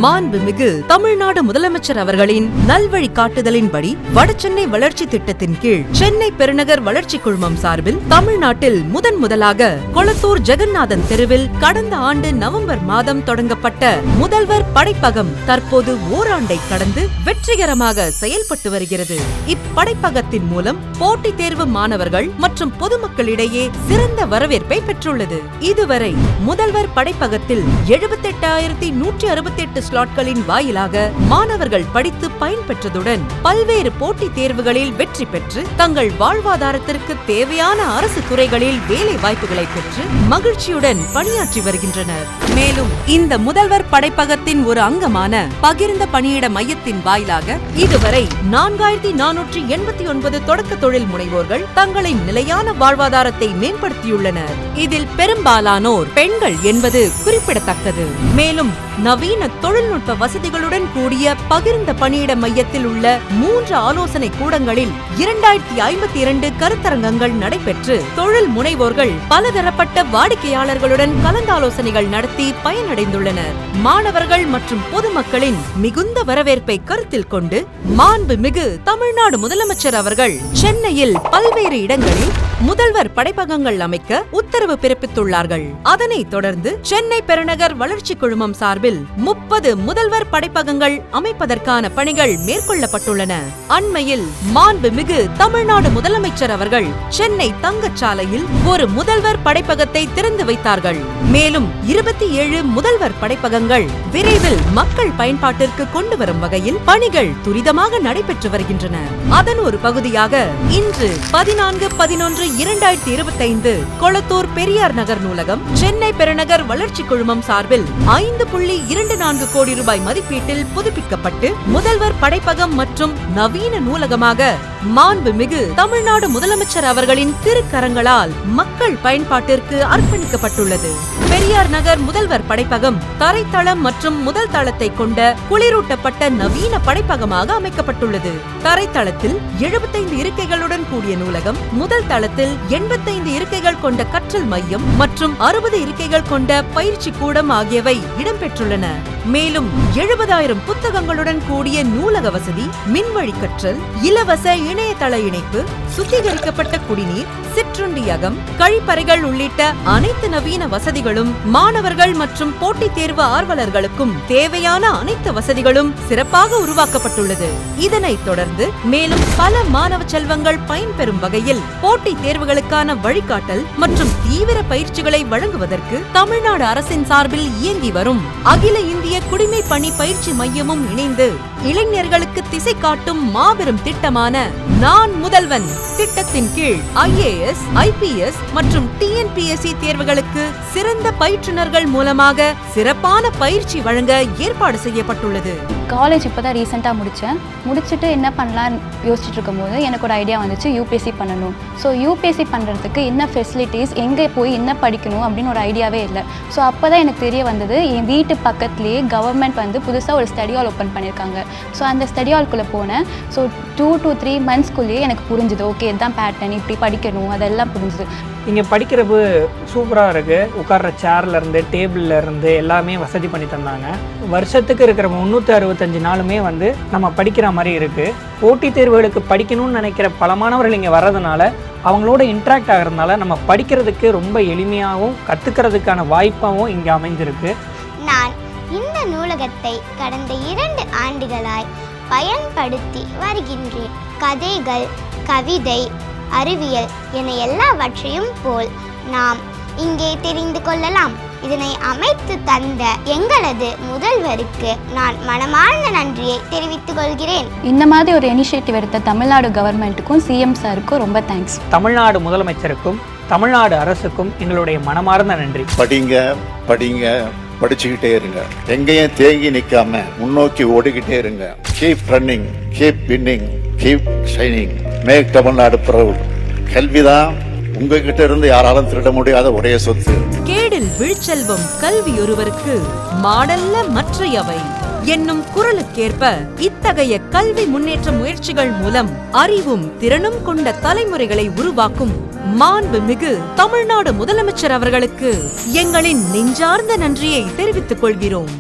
மாண்புமிகு தமிழ்நாடு முதலமைச்சர் அவர்களின் நல்வழி காட்டுதலின்படி வடசென்னை வளர்ச்சி திட்டத்தின் கீழ் சென்னை பெருநகர் வளர்ச்சி குழுமம் சார்பில் தமிழ்நாட்டில் முதலாக கொளத்தூர் ஜெகநாதன் தெருவில் கடந்த ஆண்டு நவம்பர் மாதம் தொடங்கப்பட்ட முதல்வர் படைப்பகம் தற்போது ஓராண்டை கடந்து வெற்றிகரமாக செயல்பட்டு வருகிறது. இப்படைப்பகத்தின் மூலம் போட்டித் தேர்வு மாணவர்கள் மற்றும் பொதுமக்களிடையே சிறந்த வரவேற்பை பெற்றுள்ளது. இதுவரை முதல்வர் படைப்பகத்தில் 78,168 ஸ்லாட்களின் வாயிலாக மாணவர்கள் படித்து பயன்பெற்றதுடன் பல்வேறு போட்டித் தேர்வுகளில் வெற்றி பெற்று தங்கள் வாழ்வாதாரத்திற்கு தேவையான அரசு துறைகளில் வேலை வாய்ப்புகளை பெற்று மகிழ்ச்சியுடன் பணியாற்றி வருகின்றனர். மேலும் இந்த முதல்வர் படைப்பகத்தின் ஒரு அங்கமான பகிர்ந்த பணியிட மையத்தின் வாயிலாக இதுவரை 4,489 தொடக்க தொழில் முனைவோர்கள் தங்களின் நிலையான வாழ்வாதாரத்தை மேம்படுத்தியுள்ளனர். இதில் பெரும்பாலானோர் பெண்கள் என்பது குறிப்பிடத்தக்கது. மேலும் நவீன தொழில்நுட்ப வசதிகளுடன் கூடிய பகிர்ந்த பணியிட மையத்தில் உள்ள 3 ஆலோசனை கூடங்களில் 2052 கருத்தரங்கங்கள் நடைபெற்று தொழில் முனைவோர்கள் பலதரப்பட்ட வாடிக்கையாளர்களுடன் கலந்தாலோசனைகள் நடத்தி பயனடைந்துள்ளனர். மாணவர்கள் மற்றும் பொதுமக்களின் மிகுந்த வரவேற்பை கருத்தில் கொண்டு மாண்புமிகு தமிழ்நாடு முதலமைச்சர் அவர்கள் சென்னையில் பல்வேறு இடங்களில் முதல்வர் படைப்பகங்கள் அமைக்க உத்தரவு பிறப்பித்துள்ளார்கள். அதனைத் தொடர்ந்து சென்னை பெருநகர் வளர்ச்சி குழுமம் சார்பில் 30 முதல்வர் படைப்பகங்கள் அமைப்பதற்கான பணிகள் மேற்கொள்ளப்பட்டுள்ளன. அண்மையில் மாண்புமிகு தமிழ்நாடு முதலமைச்சர் அவர்கள் சென்னை தங்கச்சாலையில் ஒரு முதல்வர் படைப்பகத்தை திறந்து வைத்தார்கள். மேலும் 27 முதல்வர் படைப்பகங்கள் விரைவில் மக்கள் பயன்பாட்டிற்கு கொண்டு வரும் வகையில் பணிகள் துரிதமாக நடைபெற்று வருகின்றன. அதன் ஒரு பகுதியாக இன்று 14/11/2025 கொளத்தூர் பெரியார் நகர் நூலகம் சென்னை பெருநகர் வளர்ச்சி குழுமம் சார்பில் 5.24 கோடி ரூபாய் மதிப்பீட்டில் புதுப்பிக்கப்பட்டு முதல்வர் படைப்பகம் மற்றும் நவீன நூலகமாக மாண்புமிகு தமிழ்நாடு முதலமைச்சர் அவர்களின் திருக்கரங்களால் மக்கள் பயன்பாட்டிற்கு அர்ப்பணிக்கப்பட்டுள்ளது. பெரியார் நகர் முதல்வர் படைப்பகம் தரைத்தளம் மற்றும் முதல் தளத்தை கொண்ட குளிரூட்டப்பட்ட நவீன படைப்பகமாக அமைக்கப்பட்டுள்ளது. தரைத்தளத்தில் 75 இருக்கைகளுடன் கூடிய நூலகம், முதல் தளத்தில் 85 இருக்கைகள் கொண்ட கற்றல் மையம் மற்றும் 60 இருக்கைகள் கொண்ட பயிற்சி கூடம் ஆகியவை இடம்பெற்றுள்ளன. மேலும் 70,000 புத்தகங்களுடன் கூடிய நூலக வசதி, மின்வழி கற்றல், இலவச இணையதள இணைப்பு, சுத்திகரிக்கப்பட்ட குடிநீர், சிற்றுண்டியகம், கழிப்பறைகள் உள்ளிட்ட அனைத்து நவீன வசதிகளும் மாணவர்கள் மற்றும் போட்டித் தேர்வு ஆர்வலர்களுக்கும் தேவையான அனைத்து வசதிகளும் சிறப்பாக உருவாக்கப்பட்டுள்ளது. இதனைத் தொடர்ந்து மேலும் பல மாணவ செல்வங்கள் பயன்பெறும் வகையில் போட்டித் தேர்வுகளுக்கான வழிகாட்டல் மற்றும் தீவிர பயிற்சிகளை வழங்குவதற்கு தமிழ்நாடு அரசின் சார்பில் இயங்கி வரும் அகில இந்திய குடிமை பணி பயிற்சி மையமும் இணைந்து இளைஞர்களுக்கு திசை காட்டும் மாபெரும் திட்டமான நான் முதல்வன் திட்டத்தின் கீழ் IAS, IPS மற்றும் TNPSC தேர்வுகளுக்கு சிறந்த பயிற்றுனர்கள் மூலமாக சிறப்பான பயிற்சி வழங்க ஏற்பாடு செய்யப்பட்டுள்ளது. காலேஜ் இப்போதான் ரீசெண்டாக முடிச்சுட்டு என்ன பண்ணலான்னு யோசிச்சுட்டு இருக்கும்போது எனக்கு ஒரு ஐடியா வந்துச்சு, UPSC பண்ணணும். ஸோ UPSC பண்ணுறதுக்கு என்ன ஃபெசிலிட்டிஸ், எங்கே போய் என்ன படிக்கணும் அப்படின்னு ஒரு ஐடியாவே இல்லை. ஸோ அப்போ தான் எனக்கு தெரிய வந்தது, என் வீட்டு பக்கத்துலேயே கவர்மெண்ட் வந்து புதுசாக ஒரு ஸ்டடி ஹால் ஓப்பன் பண்ணியிருக்காங்க. ஸோ அந்த ஸ்டடி ஹால்குள்ளே போனேன். ஸோ 2 to 3 monthsக்குள்ளேயே எனக்கு புரிஞ்சுது, ஓகே இதுதான் பேட்டர்ன், இப்படி படிக்கணும், அதெல்லாம் புரிஞ்சுது. இங்கே படிக்கிறப்போ சூப்பராக இருக்குது. உட்கார்ற சேர்லேருந்து டேபிள்லேருந்து எல்லாமே வசதி பண்ணி தந்தாங்க. வருஷத்துக்கு இருக்கிற 365 நாளுமே வந்து நம்ம படிக்கிற மாதிரி இருக்குது. போட்டித் தேர்வுகளுக்கு படிக்கணும்னு நினைக்கிற பல மாணவர்கள் இங்கே வர்றதுனால அவங்களோட இன்ட்ராக்ட் ஆகிறதுனால நம்ம படிக்கிறதுக்கு ரொம்ப எளிமையாகவும் கற்றுக்கிறதுக்கான வாய்ப்பாகவும் இங்கே அமைஞ்சிருக்கு. நான் இந்த நூலகத்தை கடந்த 2 ஆண்டுகளாய் பயன்படுத்தி வருகின்றேன். கதைகள், கவிதை, அறிவியல் என எல்லாவற்றையும் போல் நாம் இங்கே தெரிந்து கொள்ளலாம். இதனை அமைத்து தந்த எங்களது முதல்வருக்கு நான் மனமார்ந்த நன்றியை தெரிவித்துக் கொள்கிறேன். இந்த மாதிரி ஒரு இனிஷியேட்டிவ் எடுத்த தமிழ்நாடு கவர்மெண்ட்டுக்கும் CM சாருக்கும் ரொம்ப தேங்க்ஸ். தமிழ்நாடு முதலமைச்சருக்கும் தமிழ்நாடு அரசுக்கும் எங்களுடைய மனமார்ந்த நன்றி. படிங்க படிங்க படிச்சுக்கிட்டே இருங்க. எங்கேயும் தேங்கி நிற்காம முன்னோக்கி ஓடிக்கிட்டே இருங்க. Keep running, keep winning, keep shining, make Tamil Nadu proud. கல்விதான் உங்ககிட்ட இருந்து யாராலும் திருட முடியாத ஒரே சொத்து. கேடில் விழுச்செல்வம் கல்வி ஒருவருக்கு மாடல்ல மற்றையவை என்னும் குரலுக்கேற்ப இத்தகைய கல்வி முன்னேற்ற முயற்சிகள் மூலம் அறிவும் திறனும் கொண்ட தலைமுறைகளை உருவாக்கும் மாண்புமிகு தமிழ்நாடு முதலமைச்சர் அவர்களுக்கு எங்களின் நெஞ்சார்ந்த நன்றியை தெரிவித்துக் கொள்கிறோம்.